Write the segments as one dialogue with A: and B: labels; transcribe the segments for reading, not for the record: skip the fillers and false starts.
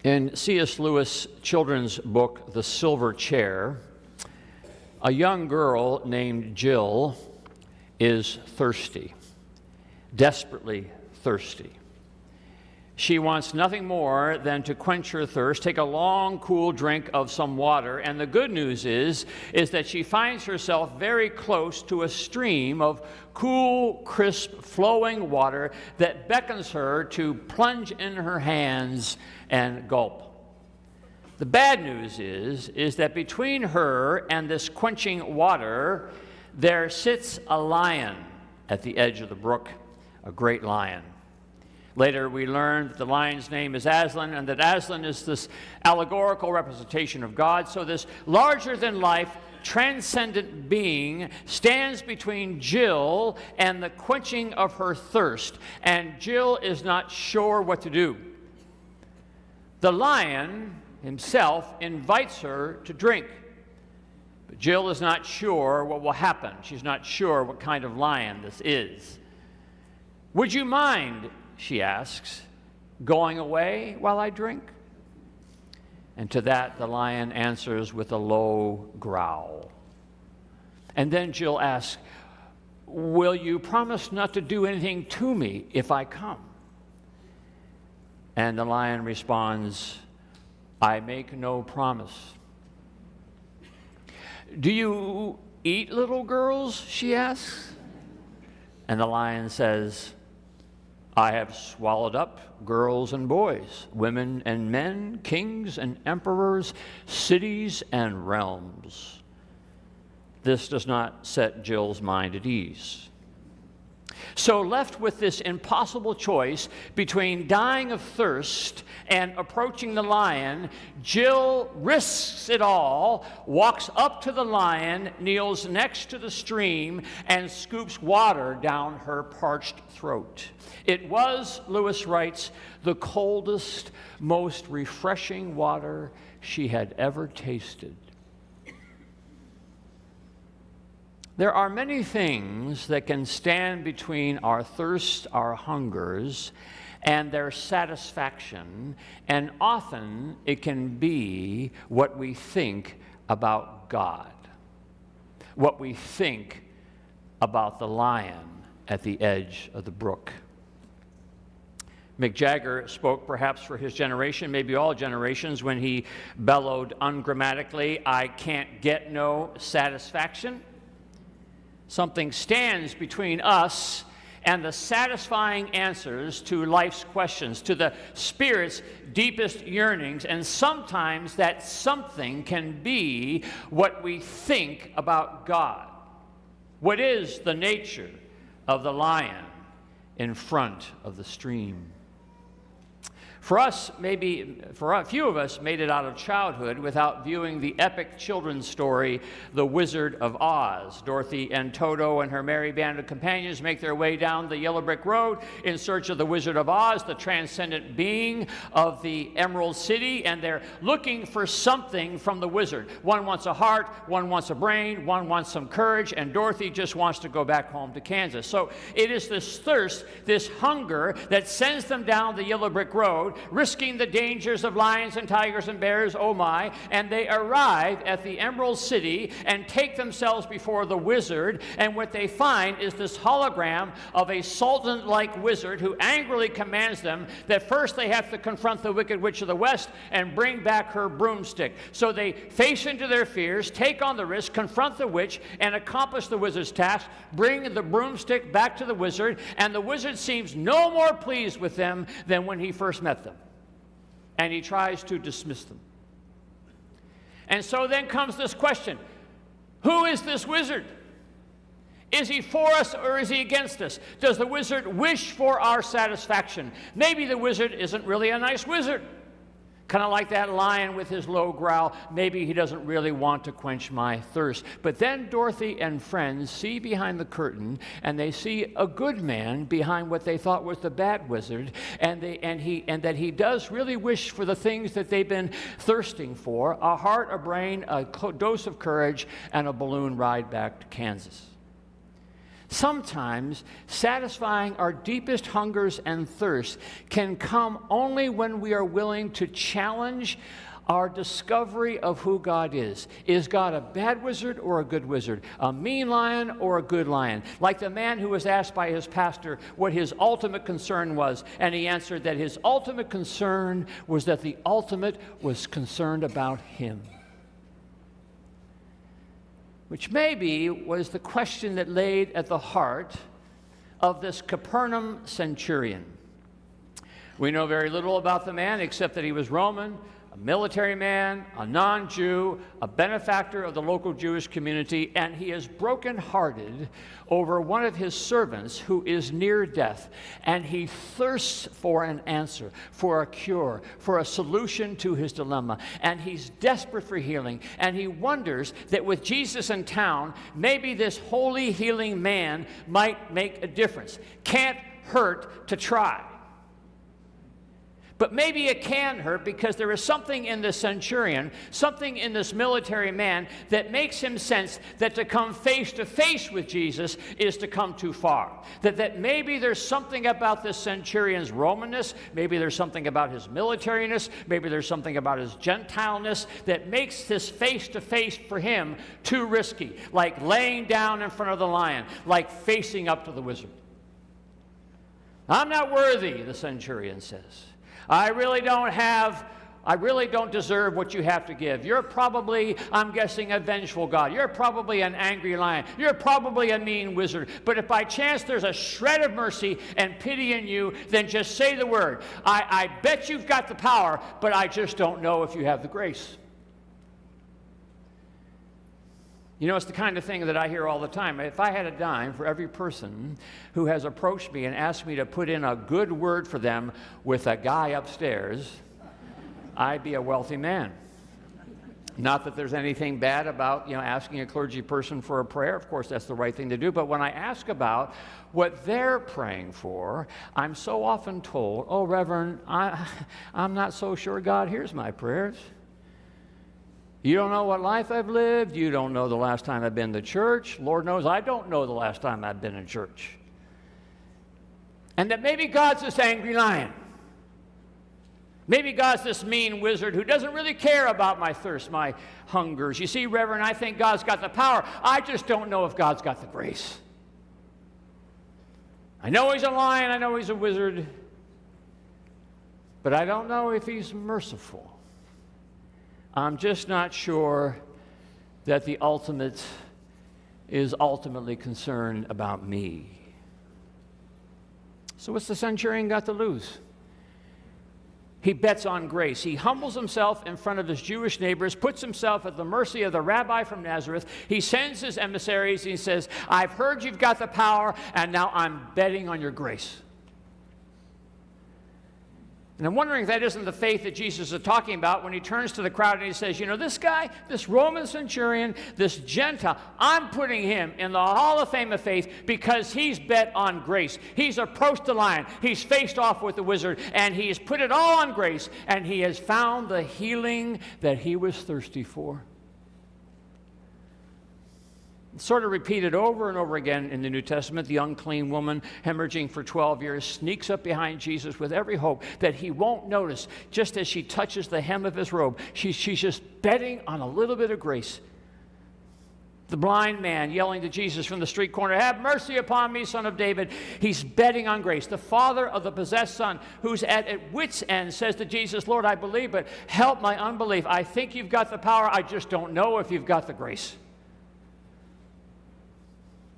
A: In C.S. Lewis' children's book, The Silver Chair, a young girl named Jill is thirsty, desperately thirsty. She wants nothing more than to quench her thirst, take a long, cool drink of some water, and the good news is that she finds herself very close to a stream of cool, crisp, flowing water that beckons her to plunge in her hands and gulp. The bad news is that between her and this quenching water, there sits a lion at the edge of the brook, a great lion. Later, we learned that the lion's name is Aslan, and that Aslan is this allegorical representation of God. So this larger-than-life, transcendent being stands between Jill and the quenching of her thirst, and Jill is not sure what to do. The lion himself invites her to drink, but Jill is not sure what will happen. She's not sure what kind of lion this is. "Would you mind," she asks, "going away while I drink?" And to that the lion answers with a low growl. And then Jill asks, "Will you promise not to do anything to me if I come?" And the lion responds, "I make no promise." "Do you eat little girls?" she asks. And the lion says, "I have swallowed up girls and boys, women and men, kings and emperors, cities and realms." This does not set Jill's mind at ease. So left with this impossible choice between dying of thirst and approaching the lion, Jill risks it all, walks up to the lion, kneels next to the stream, and scoops water down her parched throat. It was, Lewis writes, the coldest, most refreshing water she had ever tasted. There are many things that can stand between our thirst, our hungers, and their satisfaction, and often it can be what we think about God, what we think about the lion at the edge of the brook. Mick Jagger spoke perhaps for his generation, maybe all generations, when he bellowed ungrammatically, "I can't get no satisfaction." Something stands between us and the satisfying answers to life's questions, to the Spirit's deepest yearnings, and sometimes that something can be what we think about God. What is the nature of the lion in front of the stream? For us, for a few of us, made it out of childhood without viewing the epic children's story, The Wizard of Oz. Dorothy and Toto and her merry band of companions make their way down the yellow brick road in search of the Wizard of Oz, the transcendent being of the Emerald City, and they're looking for something from the wizard. One wants a heart, one wants a brain, one wants some courage, and Dorothy just wants to go back home to Kansas. So it is this thirst, this hunger that sends them down the yellow brick road, risking the dangers of lions and tigers and bears, oh my, and they arrive at the Emerald City and take themselves before the wizard, and what they find is this hologram of a sultan-like wizard who angrily commands them that first they have to confront the Wicked Witch of the West and bring back her broomstick. So they face into their fears, take on the risk, confront the witch, and accomplish the wizard's task, bring the broomstick back to the wizard, and the wizard seems no more pleased with them than when he first met them. And he tries to dismiss them. And so then comes this question: who is this wizard? Is he for us or is he against us? Does the wizard wish for our satisfaction? Maybe the wizard isn't really a nice wizard. Kind of like that lion with his low growl. Maybe he doesn't really want to quench my thirst. But then Dorothy and friends see behind the curtain, and they see a good man behind what they thought was the bad wizard, and that he does really wish for the things that they've been thirsting for: a heart, a brain, a dose of courage, and a balloon ride back to Kansas. Sometimes satisfying our deepest hungers and thirsts can come only when we are willing to challenge our discovery of who God is. Is God a bad wizard or a good wizard? A mean lion or a good lion? Like the man who was asked by his pastor what his ultimate concern was, and he answered that his ultimate concern was that the ultimate was concerned about him. Which maybe was the question that laid at the heart of this Capernaum centurion. We know very little about the man except that he was Roman, a military man, a non-Jew, a benefactor of the local Jewish community, and he is brokenhearted over one of his servants who is near death, and he thirsts for an answer, for a cure, for a solution to his dilemma, and he's desperate for healing, and he wonders that with Jesus in town, maybe this holy healing man might make a difference. Can't hurt to try. But maybe it can hurt because there is something in this centurion, something in this military man that makes him sense that to come face to face with Jesus is to come too far. That maybe there's something about this centurion's Romanness, maybe there's something about his militariness, maybe there's something about his Gentileness that makes this face to face for him too risky, like laying down in front of the lion, like facing up to the wizard. I'm not worthy, the centurion says. I really don't deserve what you have to give. You're probably, I'm guessing, a vengeful God. You're probably an angry lion. You're probably a mean wizard. But if by chance there's a shred of mercy and pity in you, then just say the word. I bet you've got the power, but I just don't know if you have the grace. You know, it's the kind of thing that I hear all the time. If I had a dime for every person who has approached me and asked me to put in a good word for them with a guy upstairs, I'd be a wealthy man. Not that there's anything bad about, asking a clergy person for a prayer. Of course, that's the right thing to do. But when I ask about what they're praying for, I'm so often told, oh, Reverend, I'm not so sure God hears my prayers. You don't know what life I've lived. You don't know the last time I've been to church. Lord knows I don't know the last time I've been in church. And that maybe God's this angry lion. Maybe God's this mean wizard who doesn't really care about my thirst, my hungers. You see, Reverend, I think God's got the power. I just don't know if God's got the grace. I know he's a lion. I know he's a wizard. But I don't know if he's merciful. I'm just not sure that the ultimate is ultimately concerned about me. So what's the centurion got to lose? He bets on grace. He humbles himself in front of his Jewish neighbors, puts himself at the mercy of the rabbi from Nazareth. He sends his emissaries and he says, I've heard you've got the power, and now I'm betting on your grace. And I'm wondering if that isn't the faith that Jesus is talking about when he turns to the crowd and he says, this guy, this Roman centurion, this Gentile, I'm putting him in the Hall of Fame of faith because he's bet on grace. He's approached the lion. He's faced off with the wizard, and he's put it all on grace, and he has found the healing that he was thirsty for. Sort of repeated over and over again in the New Testament. The unclean woman, hemorrhaging for 12 years, sneaks up behind Jesus with every hope that he won't notice. Just as she touches the hem of his robe, she's just betting on a little bit of grace. The blind man yelling to Jesus from the street corner, have mercy upon me, son of David. He's betting on grace. The father of the possessed son, who's at wit's end, says to Jesus, Lord, I believe, but help my unbelief. I think you've got the power. I just don't know if you've got the grace.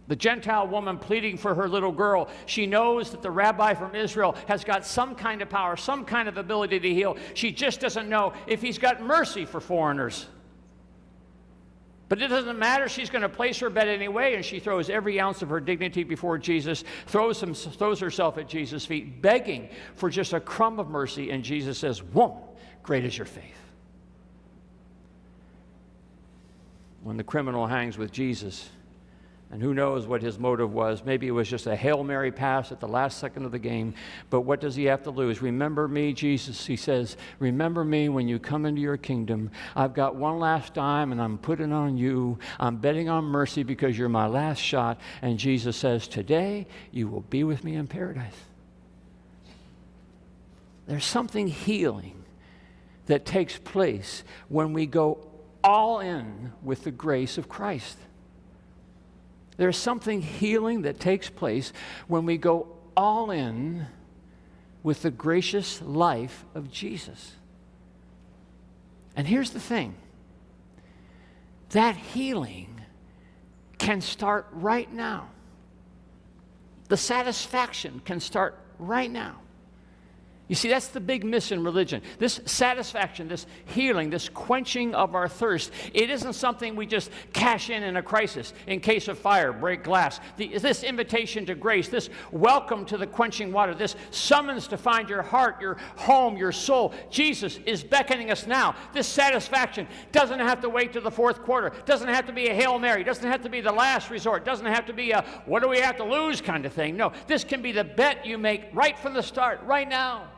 A: The Gentile woman pleading for her little girl. She knows that the rabbi from Israel has got some kind of power, some kind of ability to heal. She just doesn't know if he's got mercy for foreigners. But it doesn't matter. She's going to place her bet anyway, and she throws every ounce of her dignity before Jesus, throws herself at Jesus' feet, begging for just a crumb of mercy, and Jesus says, woman, great is your faith. When the criminal hangs with Jesus, And who knows what his motive was. Maybe it was just a Hail Mary pass at the last second of the game. But what does he have to lose? Remember me, Jesus, he says, remember me when you come into your kingdom. I've got one last dime and I'm putting on you. I'm betting on mercy because you're my last shot. And Jesus says, today you will be with me in paradise. There's something healing that takes place when we go all in with the grace of Christ. There's something healing that takes place when we go all in with the gracious life of Jesus. And here's the thing. That healing can start right now. The satisfaction can start right now. You see, that's the big miss in religion. This satisfaction, this healing, this quenching of our thirst, it isn't something we just cash in a crisis. In case of fire, break glass. This invitation to grace, this welcome to the quenching water, this summons to find your heart, your home, your soul. Jesus is beckoning us now. This satisfaction doesn't have to wait to the fourth quarter. Doesn't have to be a Hail Mary. Doesn't have to be the last resort. Doesn't have to be a what do we have to lose kind of thing. No, this can be the bet you make right from the start, right now.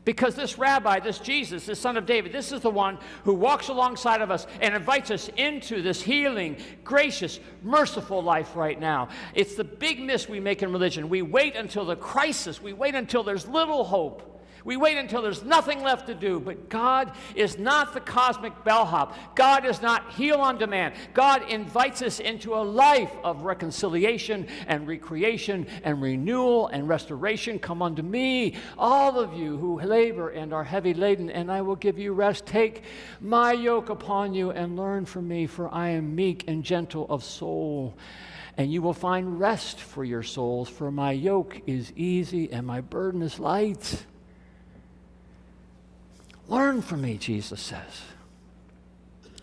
A: Because this rabbi, this Jesus, this son of David, this is the one who walks alongside of us and invites us into this healing, gracious, merciful life right now. It's the big miss we make in religion. We wait until the crisis. We wait until there's little hope. We wait until there's nothing left to do. But God is not the cosmic bellhop. God is not heal on demand. God invites us into a life of reconciliation and recreation and renewal and restoration. Come unto me, all of you who labor and are heavy laden, and I will give you rest. Take my yoke upon you and learn from me, for I am meek and gentle of soul. And you will find rest for your souls, for my yoke is easy and my burden is light. Learn from me, Jesus says.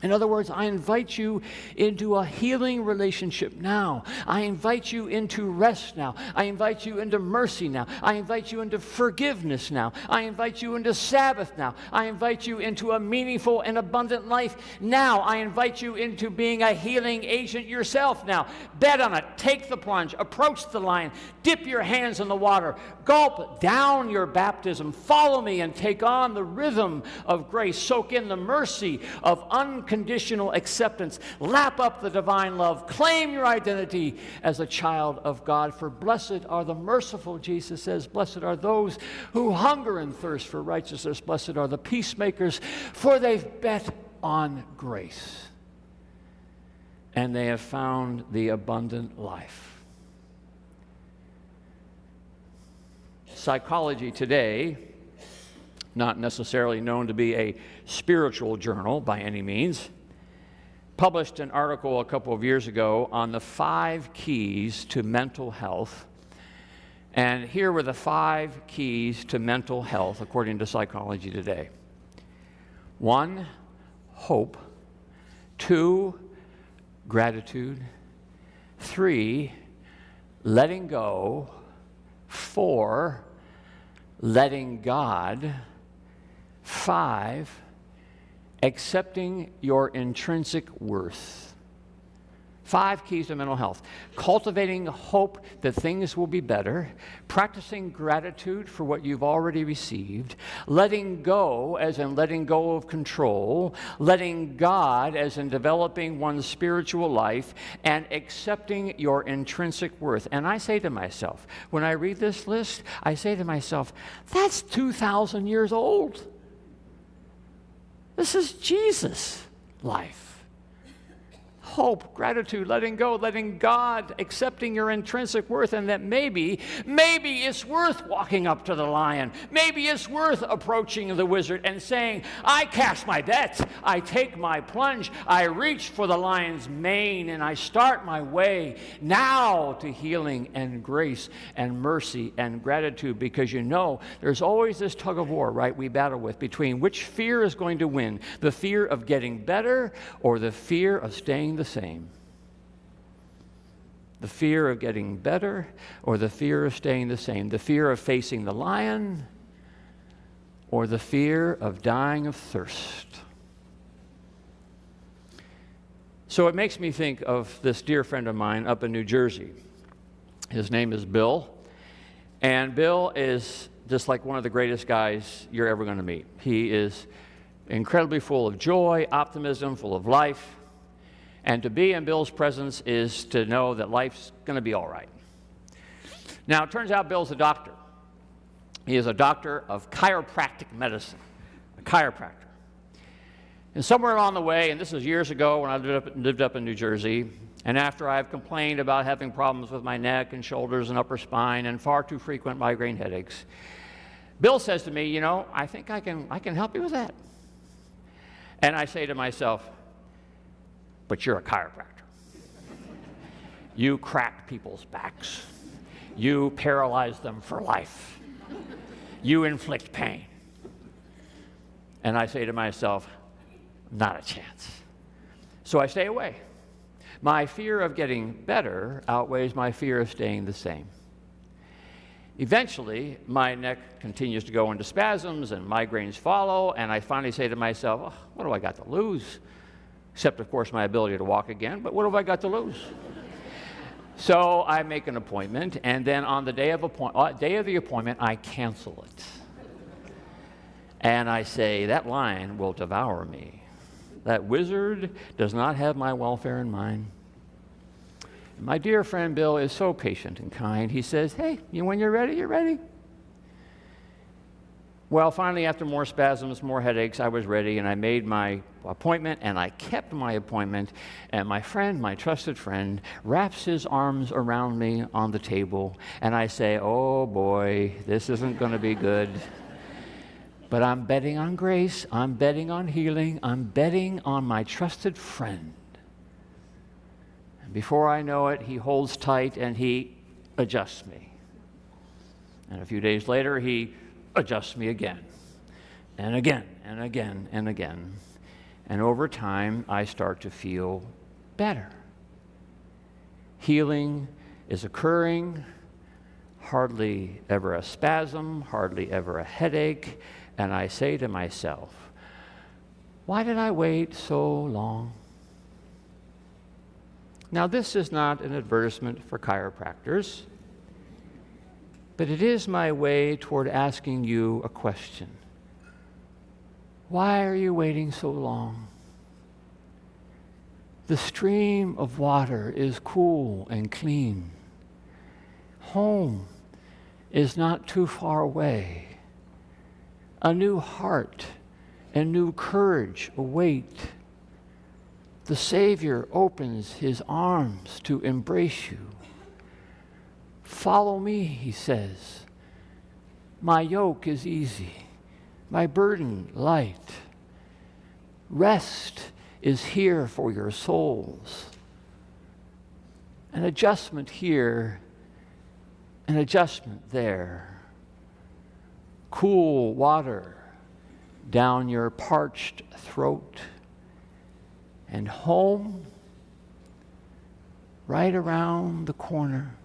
A: In other words, I invite you into a healing relationship now. I invite you into rest now. I invite you into mercy now. I invite you into forgiveness now. I invite you into Sabbath now. I invite you into a meaningful and abundant life now. I invite you into being a healing agent yourself now. Bet on it. Take the plunge. Approach the lion. Dip your hands in the water. Gulp down your baptism. Follow me and take on the rhythm of grace. Soak in the mercy of unconditional acceptance. Lap up the divine love. Claim your identity as a child of God. For blessed are the merciful, Jesus says. Blessed are those who hunger and thirst for righteousness. Blessed are the peacemakers, for they've bet on grace. And they have found the abundant life. Psychology Today, not necessarily known to be a spiritual journal by any means, published an article a couple of years ago on the 5 keys to mental health. And here were the 5 keys to mental health according to Psychology Today. 1, hope. 2, gratitude. 3, letting go. 4, letting God. 5, accepting your intrinsic worth. 5 keys to mental health. Cultivating hope that things will be better. Practicing gratitude for what you've already received. Letting go, as in letting go of control. Letting God, as in developing one's spiritual life. And accepting your intrinsic worth. And I say to myself, when I read this list, I say to myself, that's 2,000 years old. This is Jesus' life. Hope, gratitude, letting go, letting God, accepting your intrinsic worth, and that maybe it's worth walking up to the lion. Maybe it's worth approaching the wizard and saying, I cast my bet, I take my plunge, I reach for the lion's mane, and I start my way now to healing and grace and mercy and gratitude, because you know there's always this tug of war, right, we battle with between which fear is going to win, the fear of getting better or the fear of staying the same. The fear of getting better or the fear of staying the same. The fear of facing the lion or the fear of dying of thirst. So it makes me think of this dear friend of mine up in New Jersey. His name is Bill. And Bill is just like one of the greatest guys you're ever going to meet. He is incredibly full of joy, optimism, full of life. And to be in Bill's presence is to know that life's going to be all right. Now, it turns out Bill's a doctor. He is a doctor of chiropractic medicine, a chiropractor. And somewhere along the way, and this was years ago when I lived up in New Jersey, and after I've complained about having problems with my neck and shoulders and upper spine and far too frequent migraine headaches, Bill says to me, you know, I think I can help you with that. And I say to myself, but you're a chiropractor. You crack people's backs. You paralyze them for life. You inflict pain. And I say to myself, not a chance. So I stay away. My fear of getting better outweighs my fear of staying the same. Eventually, my neck continues to go into spasms and migraines follow, and I finally say to myself, oh, what do I got to lose? Except, of course, my ability to walk again, but what have I got to lose? So I make an appointment, and then on the day of the appointment, I cancel it. And I say, that lion will devour me. That wizard does not have my welfare in mind. My dear friend Bill is so patient and kind. He says, hey, when you're ready, you're ready. Well, finally, after more spasms, more headaches, I was ready, and I made my appointment, and I kept my appointment, and my friend, my trusted friend, wraps his arms around me on the table, and I say, oh boy, this isn't going to be good. But I'm betting on grace, I'm betting on healing, I'm betting on my trusted friend. And before I know it, he holds tight and he adjusts me. And a few days later, he adjusts me again, and again, and again, and again. And over time, I start to feel better. Healing is occurring, hardly ever a spasm, hardly ever a headache. And I say to myself, why did I wait so long? Now, this is not an advertisement for chiropractors, but it is my way toward asking you a question. Why are you waiting so long? The stream of water is cool and clean. Home is not too far away. A new heart and new courage await. The Savior opens his arms to embrace you. Follow me, he says. My yoke is easy, my burden light. Rest is here for your souls. An adjustment here, an adjustment there. Cool water down your parched throat, and home right around the corner.